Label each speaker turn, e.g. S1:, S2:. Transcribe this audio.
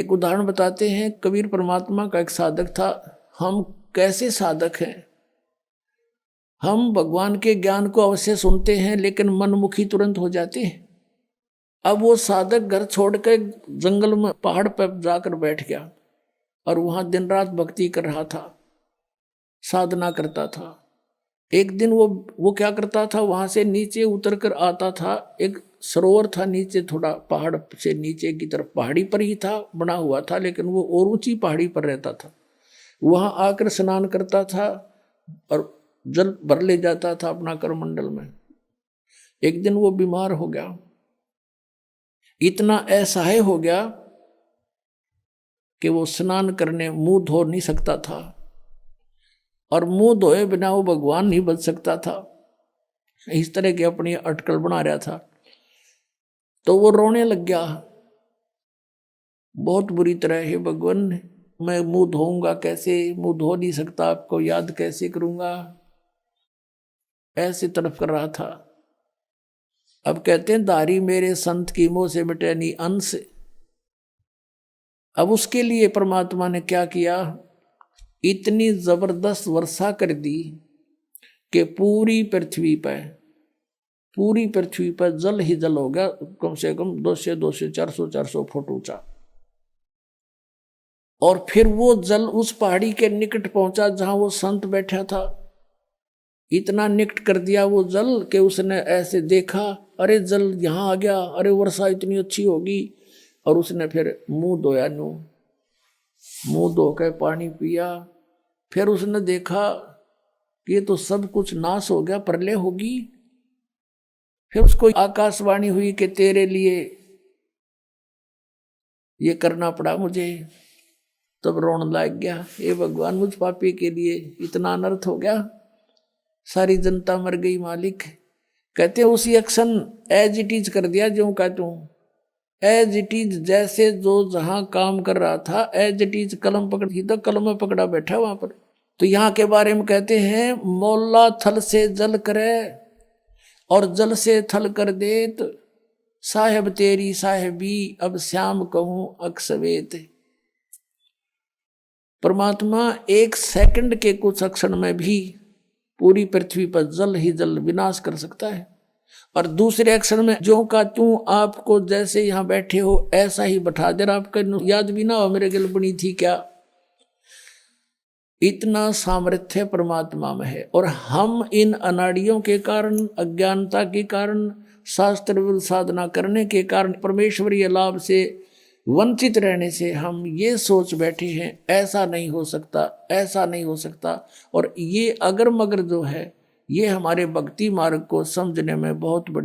S1: एक उदाहरण बताते हैं, कबीर परमात्मा का एक साधक था। हम कैसे साधक हैं, हम भगवान के ज्ञान को अवश्य सुनते हैं लेकिन मनमुखी तुरंत हो जाते हैं। अब वो साधक घर छोड़कर जंगल में पहाड़ पर जाकर बैठ गया और वहां दिन रात भक्ति कर रहा था, साधना करता था। एक दिन वो क्या करता था, वहां से नीचे उतर कर आता था। एक सरोवर था नीचे, थोड़ा पहाड़ से नीचे की तरफ, पहाड़ी पर ही था, बना हुआ था, लेकिन वो और ऊंची पहाड़ी पर रहता था। वहां आकर स्नान करता था और जल भर ले जाता था अपना करमंडल में। एक दिन वो बीमार हो गया, इतना असहाय हो गया कि वो स्नान करने मुंह धो नहीं सकता था, और मुंह धोए बिना वो भगवान नहीं बच सकता था। इस तरह की अपनी अटकल बना रहा था। तो वो रोने लग गया बहुत बुरी तरह, हे भगवान मैं मुंह धोऊंगा कैसे, मुंह धो नहीं सकता, आपको याद कैसे करूंगा, ऐसे तड़प कर रहा था। अब कहते हैं दारी मेरे संत की मोह से मिटे नहीं अंश। अब उसके लिए परमात्मा ने क्या किया, इतनी जबरदस्त वर्षा कर दी कि पूरी पृथ्वी पर जल ही जल हो गया, कम से कम 200 400 फुट ऊंचा। और फिर वो जल उस पहाड़ी के निकट पहुंचा जहां वो संत बैठा था। इतना निकट कर दिया वो जल कि उसने ऐसे देखा, अरे जल यहाँ आ गया, अरे वर्षा इतनी अच्छी होगी। और उसने फिर मुंह धोया, मुंह धो के पानी पिया। फिर उसने देखा कि ये तो सब कुछ नाश हो गया, प्रलय होगी। फिर उसको आकाशवाणी हुई कि तेरे लिए ये करना पड़ा मुझे। तब रोने लग गया, हे भगवान मुझ पापी के लिए इतना अनर्थ हो गया, सारी जनता मर गई मालिक। कहते उसी एक्शन एज इट इज कर दिया, जो कहते हूं एज इट इज, जैसे जो जहां काम कर रहा था एज इट इज कलम पकड़ी तो कलम में पकड़ा बैठा वहां पर। तो यहाँ के बारे में कहते हैं, मौला थल से जल करे और जल से थल कर देत, साहेब तेरी साहेबी अब श्याम कहूं अक्सवेत। परमात्मा एक सेकंड के कुछ क्षण में भी पूरी पृथ्वी पर जल ही जल विनाश कर सकता है। और दूसरे अक्षर में जो का तू आपको जैसे यहां बैठे हो ऐसा ही बैठा दे, आपका याद भी ना हो मेरे गिल बनी थी क्या। इतना सामर्थ्य परमात्मा में है। और हम इन अनाड़ियों के कारण, अज्ञानता के कारण, शास्त्र विरुद्ध साधना करने के कारण, परमेश्वरीय लाभ से वंचित रहने से हम ये सोच बैठे हैं ऐसा नहीं हो सकता, ऐसा नहीं हो सकता। और ये अगर मगर जो है, ये हमारे भक्ति मार्ग को समझने में बहुत बड़ी